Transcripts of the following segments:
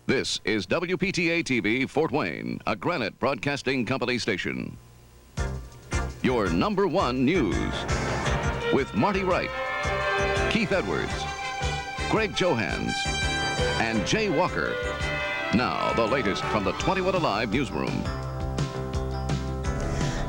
This is WPTA TV Fort Wayne, a Granite Broadcasting Company station. Your #1 news with Marti Wright, Keith Edwards, Greg Johans, and Jay Walker. Now, the latest from the 21Alive newsroom.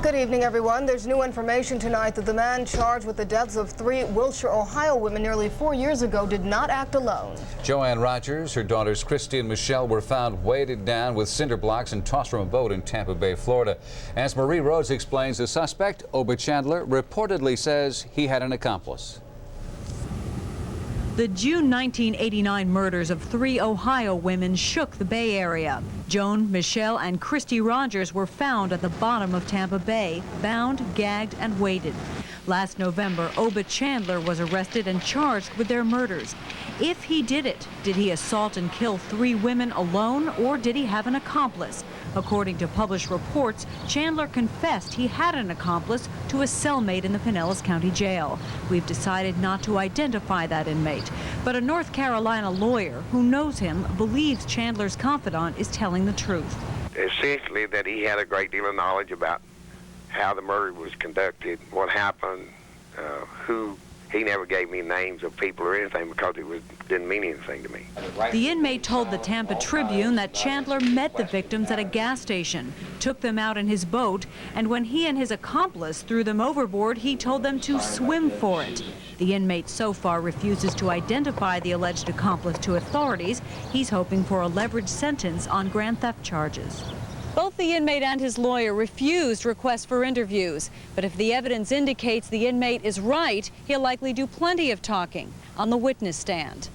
Good evening, everyone. There's new information tonight that the man charged with the deaths of 3 Wilshire, Ohio women nearly 4 years ago did not act alone. Joanne Rogers, her daughters Christy and Michelle were found weighted down with cinder blocks and tossed from a boat in Tampa Bay, Florida. As Marie Rhodes explains, the suspect, Oba Chandler, reportedly says he had an accomplice. The June 1989 murders of 3 Ohio women shook the Bay Area. Joan, Michelle, and Christy Rogers were found at the bottom of Tampa Bay, bound, gagged, and weighted. Last November, Oba Chandler was arrested and charged with their murders. If he did it, did he assault and kill 3 women alone, or did he have an accomplice? According to published reports, Chandler confessed he had an accomplice to a cellmate in the Pinellas County Jail. We've decided not to identify that inmate, but a North Carolina lawyer who knows him believes Chandler's confidant is telling the truth. Essentially that he had a great deal of knowledge about how the murder was conducted, what happened, who. He never gave me names of people or anything because it didn't mean anything to me. The inmate told the Tampa Tribune that Chandler met the victims at a gas station, took them out in his boat, and when he and his accomplice threw them overboard, he told them to swim for it. The inmate so far refuses to identify the alleged accomplice to authorities. He's hoping for a leveraged sentence on grand theft charges. Both the inmate and his lawyer refused requests for interviews. But if the evidence indicates the inmate is right, he'll likely do plenty of talking on the witness stand.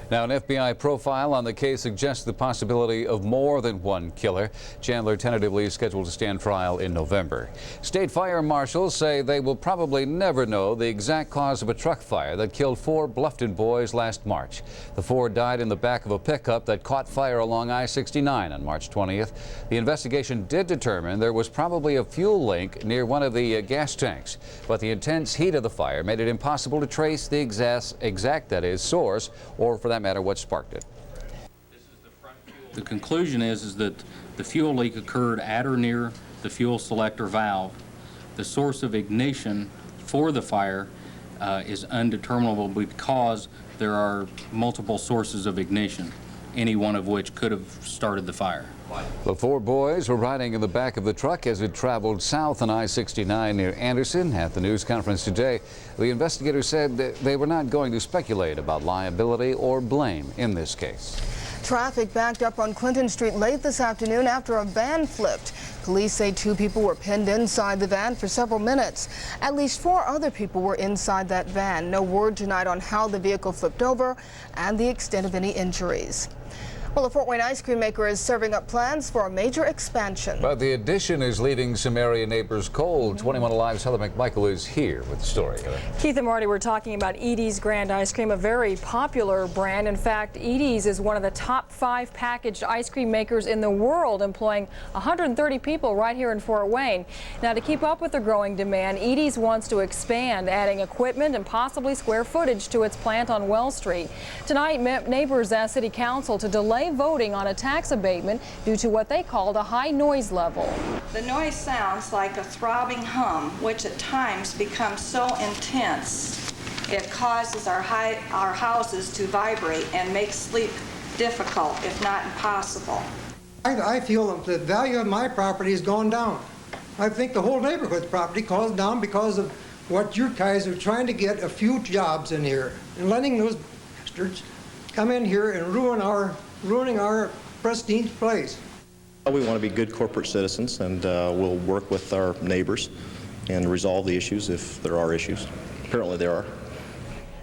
Now, an FBI profile on the case suggests the possibility of more than one killer. Chandler tentatively is scheduled to stand trial in November. State fire marshals say they will probably never know the exact cause of a truck fire that killed 4 Bluffton boys last March. The 4 died in the back of a pickup that caught fire along I-69 on March 20th. The investigation did determine there was probably a fuel link near one of the gas tanks, but the intense heat of the fire made it impossible to trace the exact source, or for that matter, what sparked it. The conclusion is that the fuel leak occurred at or near the fuel selector valve. The source of ignition for the fire is undeterminable because there are multiple sources of ignition, any one of which could have started the fire. The 4 boys were riding in the back of the truck as it traveled south on I-69 near Anderson. At the news conference today, the investigators said that they were not going to speculate about liability or blame in this case. Traffic backed up on Clinton Street late this afternoon after a van flipped. Police say 2 people were pinned inside the van for several minutes. At least 4 other people were inside that van. No word tonight on how the vehicle flipped over and the extent of any injuries. Well, the Fort Wayne ice cream maker is serving up plans for a major expansion. But the addition is leaving some area neighbors cold. 21Alive's Heather McMichael is here with the story. Keith and Marty, we're talking about Edie's Grand Ice Cream, a very popular brand. In fact, Edie's is one of the top 5 packaged ice cream makers in the world, employing 130 people right here in Fort Wayne. Now, to keep up with the growing demand, Edie's wants to expand, adding equipment and possibly square footage to its plant on Wells Street. Tonight, neighbors asked City Council to delay voting on a tax abatement due to what they called a high noise level. The noise sounds like a throbbing hum, which at times becomes so intense it causes our houses to vibrate and makes sleep difficult, if not impossible. I feel that the value of my property has gone down. I think the whole neighborhood's property goes down because of what you guys are trying to get a few jobs in here and letting those bastards come in here and ruining our prestige place. We want to be good corporate citizens, and we'll work with our neighbors and resolve the issues if there are issues. Apparently there are.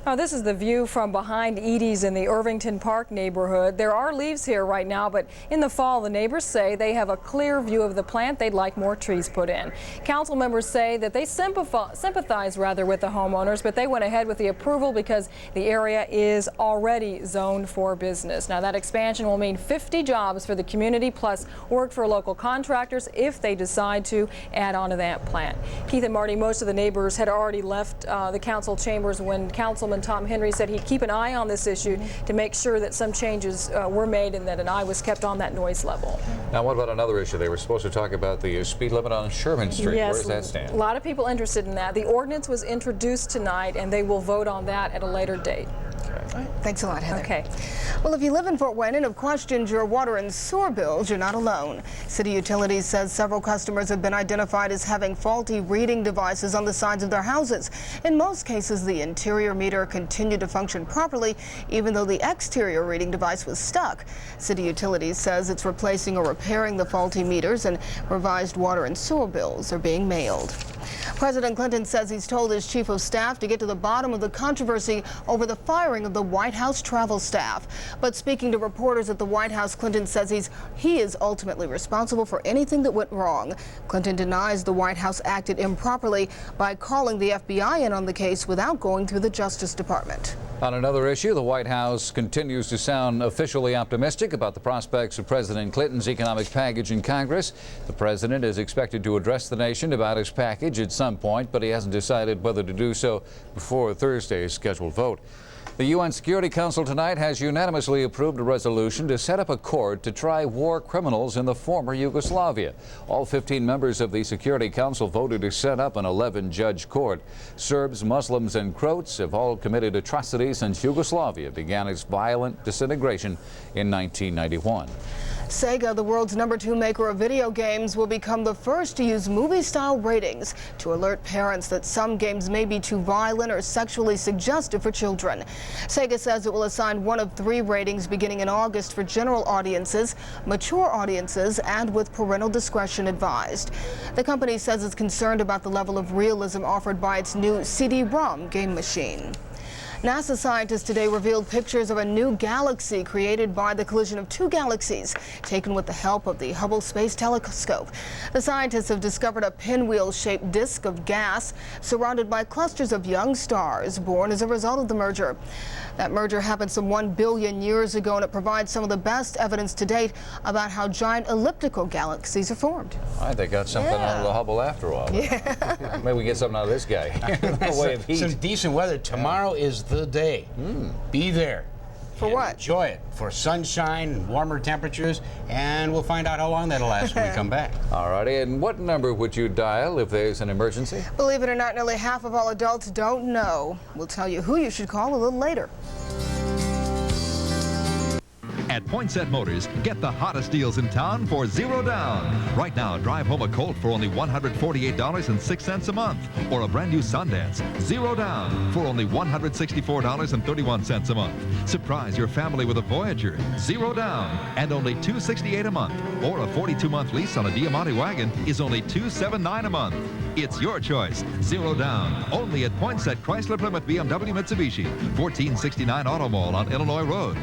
Now, this is the view from behind Edie's in the Irvington Park neighborhood. There are leaves here right now, but in the fall, the neighbors say they have a clear view of the plant. They'd like more trees put in. Council members say that they sympathize rather with the homeowners, but they went ahead with the approval because the area is already zoned for business. Now, that expansion will mean 50 jobs for the community, plus work for local contractors if they decide to add on to that plant. Keith and Marty, most of the neighbors had already left the council chambers when council Councilman Tom Henry said he'd keep an eye on this issue to make sure that some changes were made and that an eye was kept on that noise level. Now, what about another issue? They were supposed to talk about the speed limit on Sherman Street. Yes, where does that stand? A lot of people interested in that. The ordinance was introduced tonight, and they will vote on that at a later date. Right. Thanks a lot, Heather. Okay. Well, if you live in Fort Wayne and have questioned your water and sewer bills, you're not alone. City Utilities says several customers have been identified as having faulty reading devices on the sides of their houses. In most cases, the interior meter continued to function properly, even though the exterior reading device was stuck. City Utilities says it's replacing or repairing the faulty meters, and revised water and sewer bills are being mailed. President Clinton says he's told his chief of staff to get to the bottom of the controversy over the firing of the White House travel staff. But speaking to reporters at the White House, Clinton says he is ultimately responsible for anything that went wrong. Clinton denies the White House acted improperly by calling the FBI in on the case without going through the Justice Department. On another issue, the White House continues to sound officially optimistic about the prospects of President Clinton's economic package in Congress. The president is expected to address the nation about his package at some point, but he hasn't decided whether to do so before Thursday's scheduled vote. The UN Security Council tonight has unanimously approved a resolution to set up a court to try war criminals in the former Yugoslavia. All 15 members of the Security Council voted to set up an 11-judge court. Serbs, Muslims, and Croats have all committed atrocities since Yugoslavia began its violent disintegration in 1991. Sega, the world's #2 maker of video games, will become the first to use movie-style ratings to alert parents that some games may be too violent or sexually suggestive for children. Sega says it will assign one of 3 ratings beginning in August for general audiences, mature audiences, and with parental discretion advised. The company says it's concerned about the level of realism offered by its new CD-ROM game machine. NASA scientists today revealed pictures of a new galaxy created by the collision of 2 galaxies, taken with the help of the Hubble Space Telescope. The scientists have discovered a pinwheel-shaped disk of gas surrounded by clusters of young stars born as a result of the merger. That merger happened some 1 billion years ago, and it provides some of the best evidence to date about how giant elliptical galaxies are formed. All right, they got something out of the Hubble after all. Yeah. Maybe we get something out of this guy. The way of heat. Some decent weather. Tomorrow is the day. Be there. For what? Enjoy it. For sunshine, warmer temperatures, and we'll find out how long that'll last when we come back. All righty, and what number would you dial if there's an emergency? Believe it or not, nearly half of all adults don't know. We'll tell you who you should call a little later. At Poinsett Motors, get the hottest deals in town for 0 down. Right now, drive home a Colt for only $148.06 a month, or a brand new Sundance, 0 down, for only $164.31 a month. Surprise your family with a Voyager, 0 down, and only $268 a month, or a 42-month lease on a Diamante wagon is only $279 a month. It's your choice, 0 down, only at Poinsett Chrysler, Plymouth, BMW, Mitsubishi, 1469 Auto Mall on Illinois Road.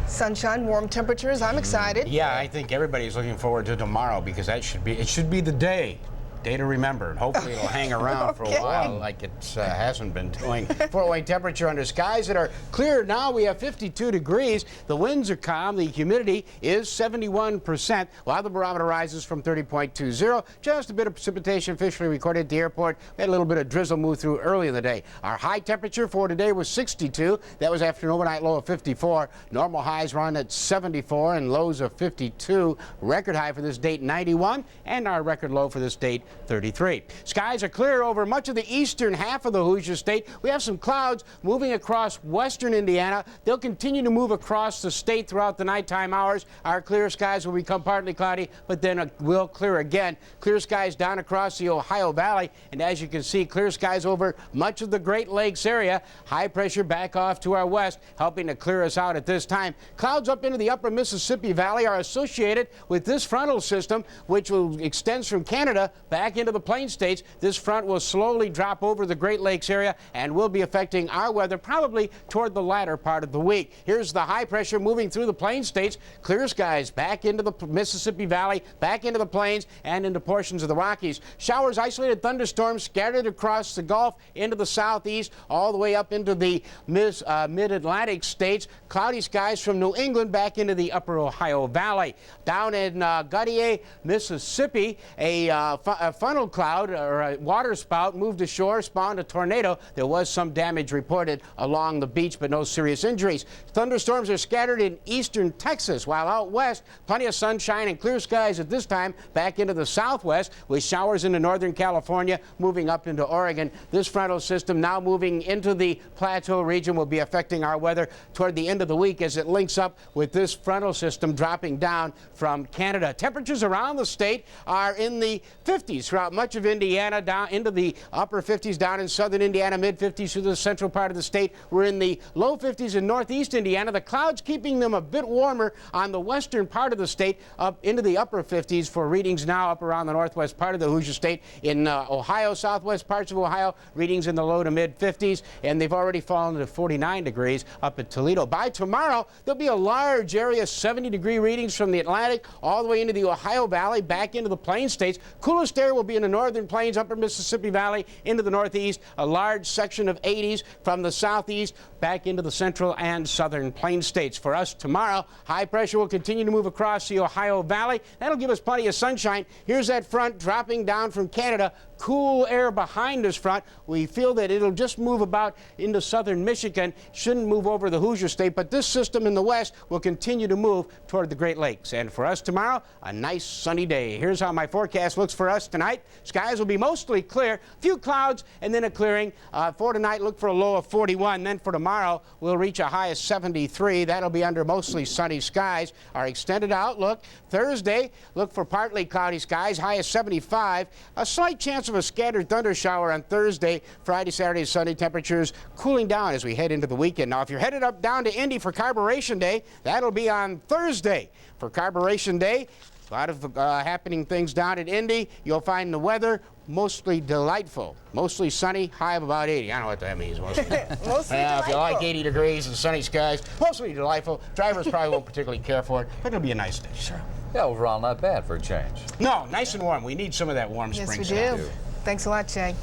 Sunshine, warm temperatures. I'm excited. Yeah, I think everybody's looking forward to tomorrow because it should be the day to remember. And hopefully it'll hang around for a while like it hasn't been doing. Fort Wayne temperature under skies that are clear now. We have 52 degrees. The winds are calm. The humidity is 71%. While the barometer rises from 30.20. Just a bit of precipitation officially recorded at the airport. We had a little bit of drizzle move through early in the day. Our high temperature for today was 62. That was after an overnight low of 54. Normal highs run at 74 and lows of 52. Record high for this date 91, and our record low for this date 33. Skies are clear over much of the eastern half of the Hoosier State. We have some clouds moving across western Indiana. They'll continue to move across the state throughout the nighttime hours. Our clear skies will become partly cloudy, but then will clear again. Clear skies down across the Ohio Valley, and as you can see, clear skies over much of the Great Lakes area. High pressure back off to our west, helping to clear us out at this time. Clouds up into the upper Mississippi Valley are associated with this frontal system, which extends from Canada back into the Plain States. This front will slowly drop over the Great Lakes area and will be affecting our weather probably toward the latter part of the week. Here's the high pressure moving through the Plain States. Clear skies back into the Mississippi Valley, back into the plains, and into portions of the Rockies. Showers, isolated thunderstorms scattered across the Gulf into the southeast, all the way up into the mid-Atlantic states. Cloudy skies from New England back into the upper Ohio Valley. Down in Gautier, Mississippi, a funnel cloud or a water spout moved ashore, spawned a tornado. There was some damage reported along the beach, but no serious injuries. Thunderstorms are scattered in eastern Texas, while out west, plenty of sunshine and clear skies at this time back into the southwest, with showers into northern California, moving up into Oregon. This frontal system now moving into the plateau region will be affecting our weather toward the end of the week as it links up with this frontal system dropping down from Canada. Temperatures around the state are in the 50s throughout much of Indiana, down into the upper 50s down in southern Indiana, mid-50s through the central part of the state. We're in the low 50s in northeast Indiana. The clouds keeping them a bit warmer on the western part of the state, up into the upper 50s for readings now up around the northwest part of the Hoosier State. In Ohio, southwest parts of Ohio, readings in the low to mid-50s, and they've already fallen to 49 degrees up at Toledo. By tomorrow, there'll be a large area, 70-degree readings from the Atlantic all the way into the Ohio Valley, back into the Plains states. Coolest air will be in the northern plains, upper Mississippi Valley, into the northeast. A large section of 80s from the southeast back into the central and southern plain states. For us tomorrow, high pressure will continue to move across the Ohio Valley. That'll give us plenty of sunshine. Here's that front dropping down from Canada. Cool air behind this front. We feel that it'll just move about into southern Michigan. Shouldn't move over the Hoosier State, but this system in the west will continue to move toward the Great Lakes. And for us tomorrow, a nice sunny day. Here's how my forecast looks for us tonight. Skies will be mostly clear, a few clouds and then a clearing. For tonight, look for a low of 41. Then for tomorrow, we'll reach a high of 73. That'll be under mostly sunny skies. Our extended outlook, Thursday, look for partly cloudy skies, high of 75. A slight chance of a scattered thunder shower on Thursday. Friday, Saturday, Sunday, temperatures cooling down as we head into the weekend. Now, if you're headed up down to Indy for Carburation Day, that'll be on Thursday. For Carburation Day, a lot of happening things down at Indy. You'll find the weather mostly delightful, mostly sunny, high of about 80. I don't know what that means. Mostly, mostly if you like 80 degrees and sunny skies, mostly delightful. Drivers probably won't particularly care for it, but it'll be a nice day. Sure. Yeah, overall not bad for a change. No, nice and warm. We need some of that warm spring stuff. Yes, we do. Thanks a lot, Jay.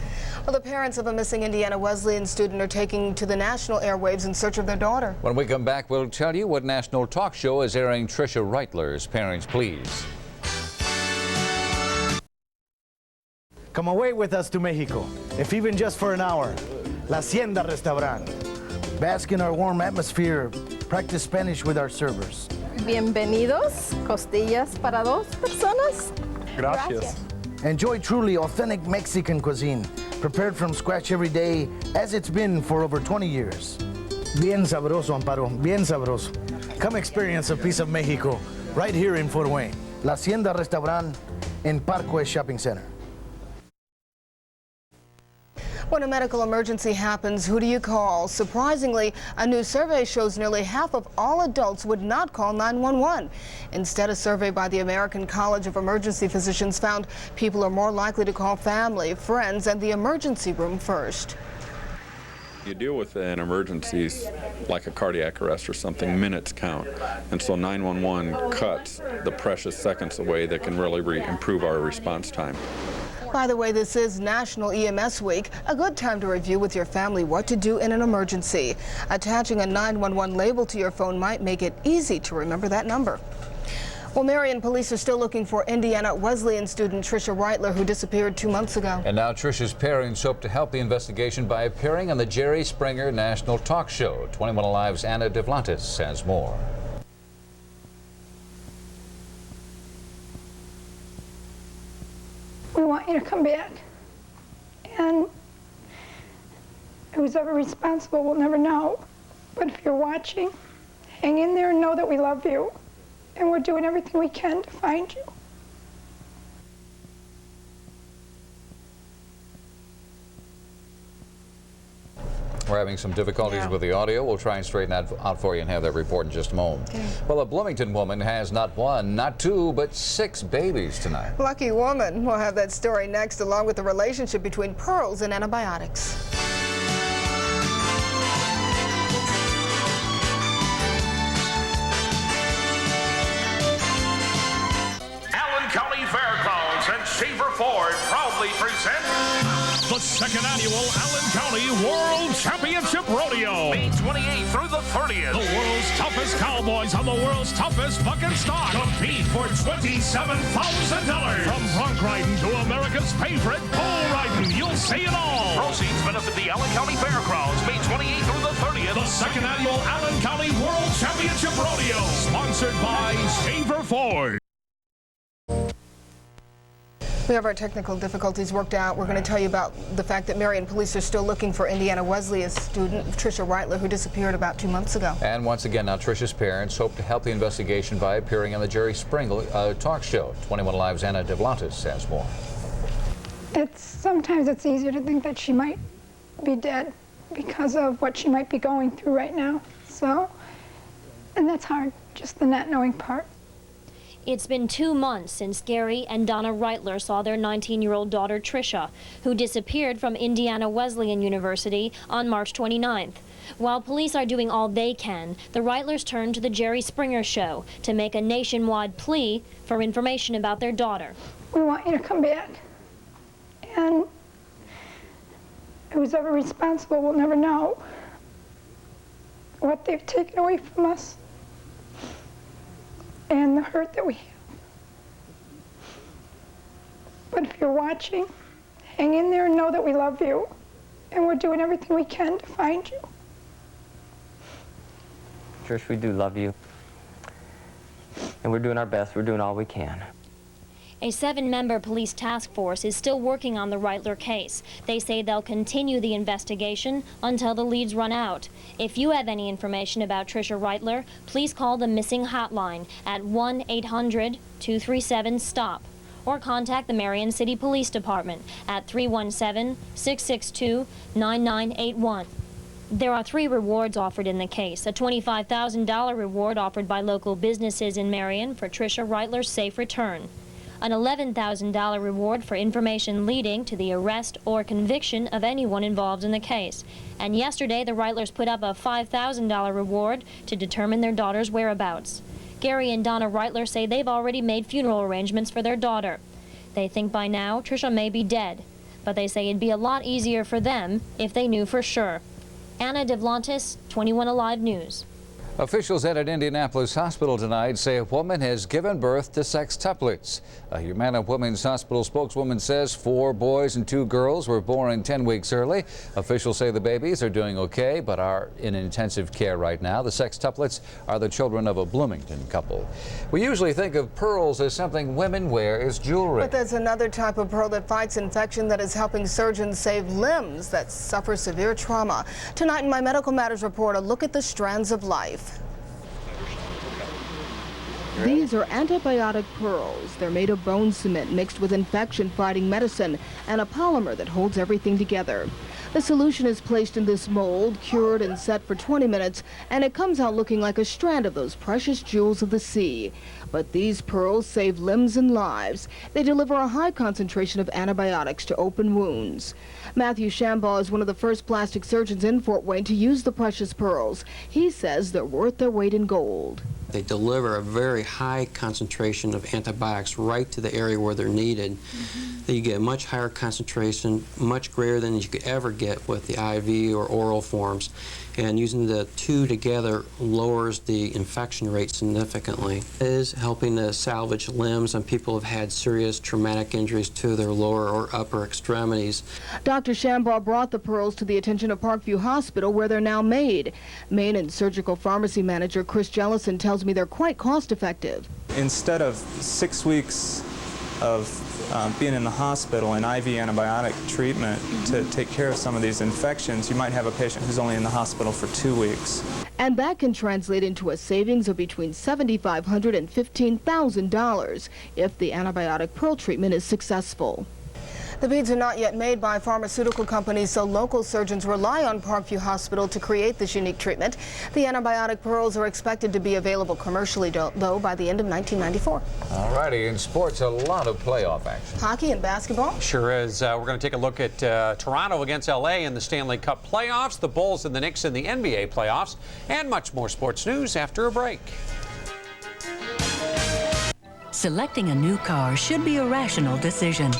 Well, the parents of a missing Indiana Wesleyan student are taking to the national airwaves in search of their daughter. When we come back, we'll tell you what national talk show is airing Trisha Reitler's Parents Please. Come away with us to Mexico, if even just for an hour. La Hacienda Restaurant. Bask in our warm atmosphere, practice Spanish with our servers. Bienvenidos, costillas para dos personas. Gracias. Enjoy truly authentic Mexican cuisine, prepared from scratch every day, as it's been for over 20 years. Bien sabroso, Amparo, bien sabroso. Come experience a piece of Mexico right here in Fort Wayne. La Hacienda Restaurant in Parkway Shopping Center. When a medical emergency happens, who do you call? Surprisingly, a new survey shows nearly half of all adults would not call 911. Instead, a survey by the American College of Emergency Physicians found people are more likely to call family, friends, and the emergency room first. You deal with an emergency like a cardiac arrest or something, minutes count. And so 911 cuts the precious seconds away that can really improve our response time. By the way, this is National EMS Week, a good time to review with your family what to do in an emergency. Attaching a 911 label to your phone might make it easy to remember that number. Well, Marion police are still looking for Indiana Wesleyan student Trisha Reitler, who disappeared 2 months ago. And now Trisha's parents hope to help the investigation by appearing on the Jerry Springer National Talk Show. 21Alive's Anna DeVlantis has more. We want you to come back, and who's ever responsible will never know. But if you're watching, hang in there and know that we love you, and we're doing everything we can to find you. We're having some difficulties with the audio. We'll try and straighten that out for you and have that report in just a moment. Okay. Well, a Bloomington woman has not one, not two, but 6 babies tonight. Lucky woman. We'll have that story next, along with the relationship between pearls and antibiotics. Allen County Fairgrounds and Shaver Ford proudly present the The second annual Allen County World Championship Rodeo. May 28th through the 30th. The world's toughest cowboys on the world's toughest bucking stock compete for $27,000. From bronc riding to America's favorite bull riding, you'll see it all. Proceeds benefit the Allen County Fairgrounds. May 28th through the 30th. The second annual Allen County World Championship Rodeo. Sponsored by Shaver Ford. We have our technical difficulties worked out. We're going to tell you about the fact that Marion police are still looking for Indiana Wesleyan student Trisha Reitler, who disappeared about 2 months ago. And once again, now Trisha's parents hope to help the investigation by appearing on the Jerry Springer talk show. 21Alive's Anna DeVlantis has more. Sometimes it's easier to think that she might be dead because of what she might be going through right now. So, and that's hard, just the not knowing part. It's been 2 months since Gary and Donna Reitler saw their 19-year-old daughter Trisha, who disappeared from Indiana Wesleyan University on March 29th. While police are doing all they can, the Reitlers turned to the Jerry Springer show to make a nationwide plea for information about their daughter. We want you to come back, and who's ever responsible will never know what they've taken away from us and the hurt that we have. But if you're watching, hang in there and know that we love you, and we're doing everything we can to find you. Trish, we do love you, and we're doing our best. We're doing all we can. A 7-member police task force is still working on the Reitler case. They say they'll continue the investigation until the leads run out. If you have any information about Trisha Reitler, please call the missing hotline at 1-800-237-STOP or contact the Marion City Police Department at 317-662-9981. There are 3 rewards offered in the case. A $25,000 reward offered by local businesses in Marion for Trisha Reitler's safe return. An $11,000 reward for information leading to the arrest or conviction of anyone involved in the case. And yesterday, the Reitlers put up a $5,000 reward to determine their daughter's whereabouts. Gary and Donna Reitler say they've already made funeral arrangements for their daughter. They think by now Trisha may be dead, but they say it'd be a lot easier for them if they knew for sure. Anna DeVlantis, 21Alive News. Officials at an Indianapolis hospital tonight say a woman has given birth to sextuplets. A Humana Women's Hospital spokeswoman says 4 boys and 2 girls were born 10 weeks early. Officials say the babies are doing okay but are in intensive care right now. The sextuplets are the children of a Bloomington couple. We usually think of pearls as something women wear as jewelry. But there's another type of pearl that fights infection that is helping surgeons save limbs that suffer severe trauma. Tonight in my Medical Matters report, a look at the strands of life. These are antibiotic pearls. They're made of bone cement mixed with infection-fighting medicine and a polymer that holds everything together. The solution is placed in this mold, cured and set for 20 minutes, and it comes out looking like a strand of those precious jewels of the sea. But these pearls save limbs and lives. They deliver a high concentration of antibiotics to open wounds. Matthew Shambaugh is one of the first plastic surgeons in Fort Wayne to use the precious pearls. He says they're worth their weight in gold. They deliver a very high concentration of antibiotics right to the area where they're needed. You get a much higher concentration, much greater than you could ever get with the IV or oral forms. And using the 2 together lowers the infection rate significantly. It is helping to salvage limbs on people who have had serious traumatic injuries to their lower or upper extremities. Dr. Shambaugh brought the pearls to the attention of Parkview Hospital, where they're now made. Main and surgical pharmacy manager Chris Jellison tells me they're quite cost-effective. Instead of 6 weeks of being in the hospital and IV antibiotic treatment to take care of some of these infections, you might have a patient who's only in the hospital for 2 weeks. And that can translate into a savings of between $7,500 and $15,000 if the antibiotic pearl treatment is successful. The beads are not yet made by pharmaceutical companies, so local surgeons rely on Parkview Hospital to create this unique treatment. The antibiotic pearls are expected to be available commercially, though, by the end of 1994. All righty, in sports, a lot of playoff action. Hockey and basketball? Sure is. We're going to take a look at Toronto against LA in the Stanley Cup playoffs, the Bulls and the Knicks in the NBA playoffs, and much more sports news after a break. Selecting a new car should be a rational decision.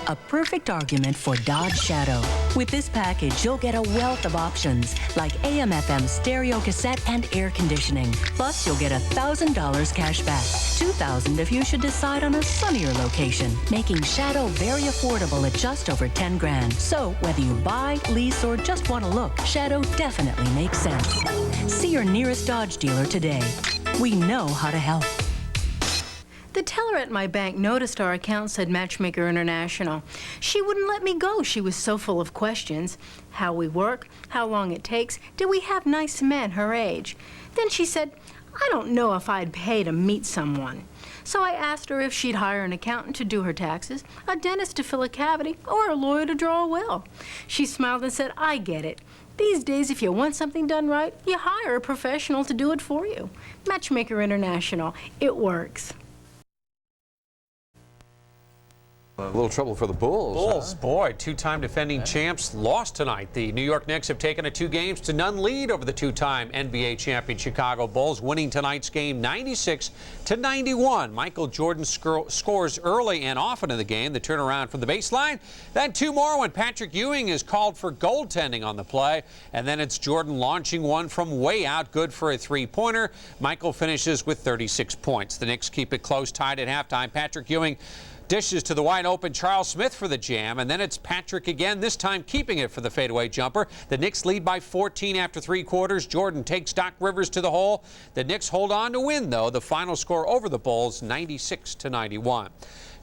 a perfect argument for Dodge Shadow. With this package, you'll get a wealth of options like AM/FM stereo cassette and air conditioning. Plus, you'll get $1,000 cash back, $2,000 if you should decide on a sunnier location, making Shadow very affordable at just over 10 grand. So whether you buy, lease, or just want to look, Shadow definitely makes sense. See your nearest Dodge dealer today. We know how to help. The teller at my bank noticed our account said Matchmaker International. She wouldn't let me go. She was so full of questions. How we work, how long it takes, do we have nice men her age? Then she said, I don't know if I'd pay to meet someone. So I asked her if she'd hire an accountant to do her taxes, a dentist to fill a cavity, or a lawyer to draw a will. She smiled and said, I get it. These days, if you want something done right, you hire a professional to do it for you. Matchmaker International, it works. A little trouble for the Bulls. Bulls, boy, two-time defending champs lost tonight. The New York Knicks have taken a 2-0 lead over the two-time NBA champion Chicago Bulls, winning tonight's game 96-91. Michael Jordan scores early and often in the game. The turnaround from the baseline. Then two more when Patrick Ewing is called for goaltending on the play. And then it's Jordan launching one from way out, good for a three-pointer. Michael finishes with 36 points. The Knicks keep it close, tied at halftime. Patrick Ewing dishes to the wide-open Charles Smith for the jam, and then it's Patrick again, this time keeping it for the fadeaway jumper. The Knicks lead by 14 after 3 quarters. Jordan takes Doc Rivers to the hole. The Knicks hold on to win, though. The final score over the Bulls, 96-91.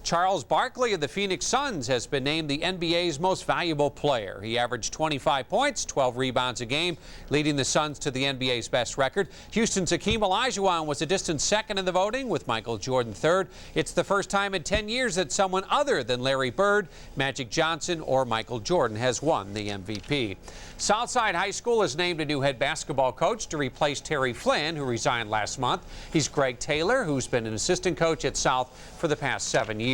Charles Barkley of the Phoenix Suns has been named the NBA's most valuable player. He averaged 25 points, 12 rebounds a game, leading the Suns to the NBA's best record. Houston's Hakeem Olajuwon was a distant second in the voting, with Michael Jordan third. It's the first time in 10 years that someone other than Larry Bird, Magic Johnson, or Michael Jordan has won the MVP. Southside High School has named a new head basketball coach to replace Terry Flynn, who resigned last month. He's Greg Taylor, who's been an assistant coach at South for the past 7 years.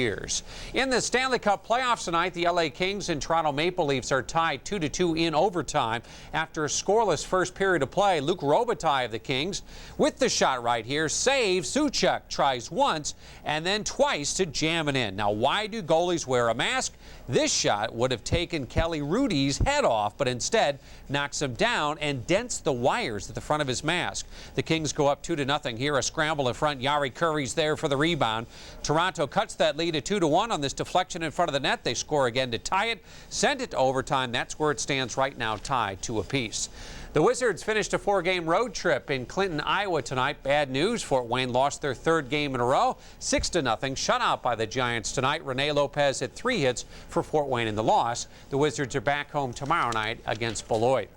In the Stanley Cup playoffs tonight, the LA Kings and Toronto Maple Leafs are tied 2-2 in overtime after a scoreless first period of play. Luke Robitaille of the Kings with the shot right here saves. Suchak tries once and then twice to jam it in. Now, why do goalies wear a mask? This shot would have taken Kelly Rudy's head off, but instead knocks him down and dents the wires at the front of his mask. The Kings go up 2-0 here. A scramble in front. Yari Curry's there for the rebound. Toronto cuts that lead to 2-1 on this deflection in front of the net. They score again to tie it, send it to overtime. That's where it stands right now, tied 2 apiece. The Wizards finished a 4-game road trip in Clinton, Iowa tonight. Bad news, Fort Wayne lost their 3rd game in a row, 6-0, shut out by the Giants tonight. Rene Lopez had 3 hits for Fort Wayne in the loss. The Wizards are back home tomorrow night against Beloit.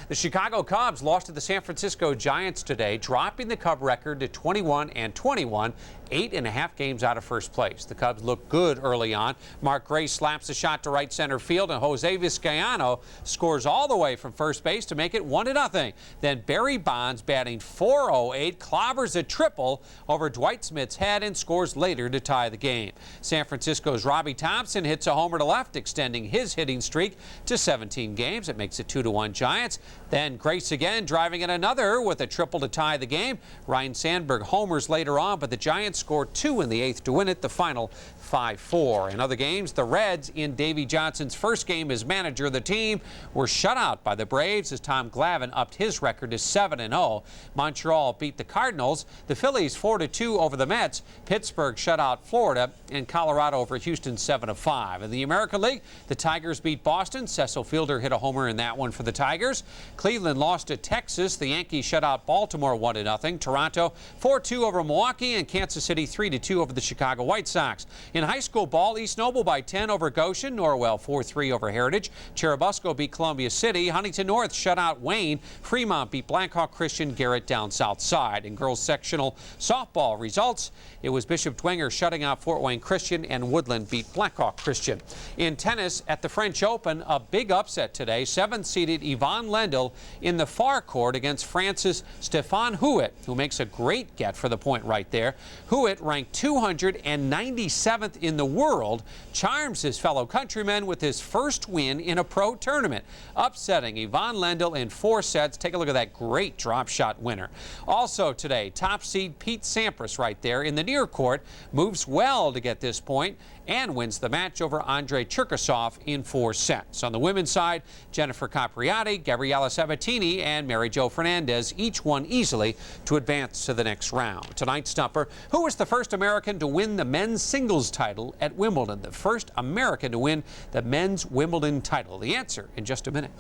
The Chicago Cubs lost to the San Francisco Giants today, dropping the Cub record to 21-21, 8.5 games out of first place. The Cubs look good early on. Mark Gray slaps a shot to right center field, and Jose Vizcaino scores all the way from first base to make it 1-0. Then Barry Bonds, batting .408, clobbers a triple over Dwight Smith's head and scores later to tie the game. San Francisco's Robbie Thompson hits a homer to left, extending his hitting streak to 17 games. It makes it 2-1 Giants. Then Grace again, driving in another with a triple to tie the game. Ryan Sandberg homers later on, but the Giants scored 2 in the 8th to win it, the final 5-4. In other games, the Reds, in Davey Johnson's first game as manager of the team, were shut out by the Braves as Tom Glavine upped his record to 7-0. Montreal beat the Cardinals. The Phillies 4-2 over the Mets. Pittsburgh shut out Florida, and Colorado over Houston 7-5. In the American League, the Tigers beat Boston. Cecil Fielder hit a homer in that one for the Tigers. Cleveland lost to Texas. The Yankees shut out Baltimore 1-0. Toronto 4-2 over Milwaukee, and Kansas City 3-2 over the Chicago White Sox. In high school ball, East Noble by 10 over Goshen. Norwell 4-3 over Heritage. Cherubusco beat Columbia City. Huntington North shut out Wayne. Fremont beat Blackhawk Christian. Garrett down south side. In girls sectional softball results, it was Bishop Dwenger shutting out Fort Wayne Christian, and Woodland beat Blackhawk Christian. In tennis at the French Open, a big upset today. 7th-seeded Yvonne Lendl in the far court against France's Stéphane Houet, who makes a great get for the point right there. Hewitt, ranked 297th in the world, charms his fellow countrymen with his first win in a pro tournament, upsetting Yvonne Lendl in 4 sets. Take a look at that great drop shot winner. Also today, top seed Pete Sampras right there in the near court moves well to get this point and wins the match over Andrei Cherkasov in 4 sets. On the women's side, Jennifer Capriati, Gabriela Sabatini, and Mary Jo Fernandez each won easily to advance to the next round. Tonight's stumper, who was the first American to win the men's singles title at Wimbledon? The first American to win the men's Wimbledon title. The answer in just a minute.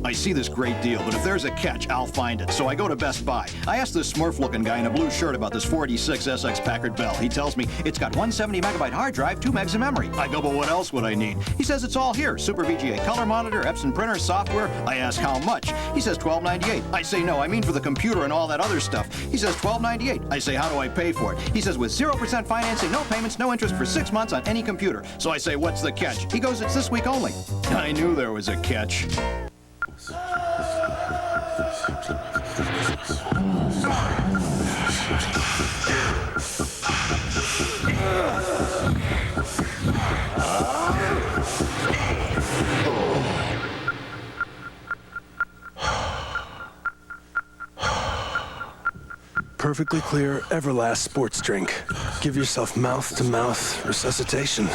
I see this great deal, but if there's a catch, I'll find it. So I go to Best Buy. I ask this Smurf-looking guy in a blue shirt about this 486 SX Packard Bell. He tells me it's got 170 megabyte hard drive, 2 megs of memory. I go, but what else would I need? He says it's all here. Super VGA color monitor, Epson printer, software. I ask how much. He says $12.98. I say no, I mean for the computer and all that other stuff. He says $12.98. I say, how do I pay for it? He says with 0% financing, no payments, no interest for 6 months on any computer. So I say, what's the catch? He goes, it's this week only. I knew there was a catch. Perfectly clear Everlast sports drink. Give yourself mouth-to-mouth resuscitation.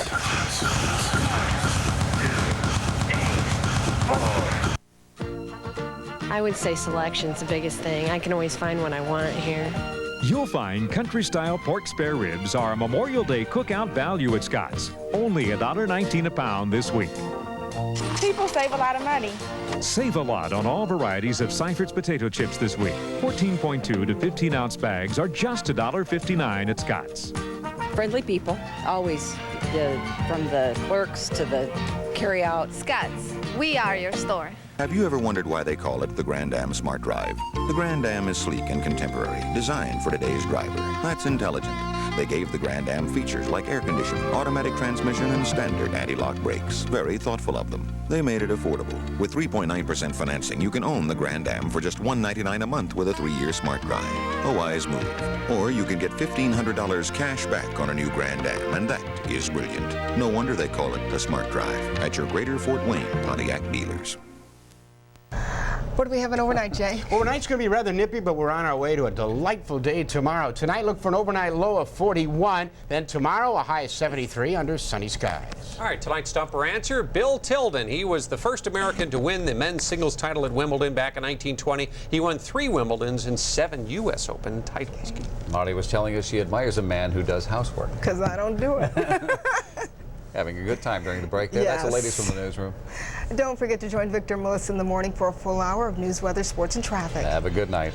I would say selection's the biggest thing. I can always find what I want here. You'll find country-style pork spare ribs are a Memorial Day cookout value at Scott's. Only $1.19 a pound this week. People save a lot of money. Save a lot on all varieties of Seifert's potato chips this week. 14.2 to 15-ounce bags are just $1.59 at Scott's. Friendly people, always, from the clerks to the carry-out. Scott's, we are your store. Have you ever wondered why they call it the Grand Am Smart Drive? The Grand Am is sleek and contemporary, designed for today's driver. That's intelligent. They gave the Grand Am features like air conditioning, automatic transmission, and standard anti-lock brakes. Very thoughtful of them. They made it affordable. With 3.9% financing, you can own the Grand Am for just $199 a month with a 3-year Smart Drive. A wise move. Or you can get $1,500 cash back on a new Grand Am, and that is brilliant. No wonder they call it the Smart Drive at your Greater Fort Wayne Pontiac dealers. What do we have an overnight, Jay? Overnight's going to be rather nippy, but we're on our way to a delightful day tomorrow. Tonight, look for an overnight low of 41. Then tomorrow, a high of 73 under sunny skies. All right, tonight's stumper answer, Bill Tilden. He was the first American to win the men's singles title at Wimbledon back in 1920. He won 3 Wimbledons and 7 U.S. Open titles. Marti was telling us she admires a man who does housework. Because I don't do it. Having a good time during the break there. Yes. That's the ladies from the newsroom. Don't forget to join Victor and Melissa in the morning for a full hour of news, weather, sports, and traffic. Have a good night.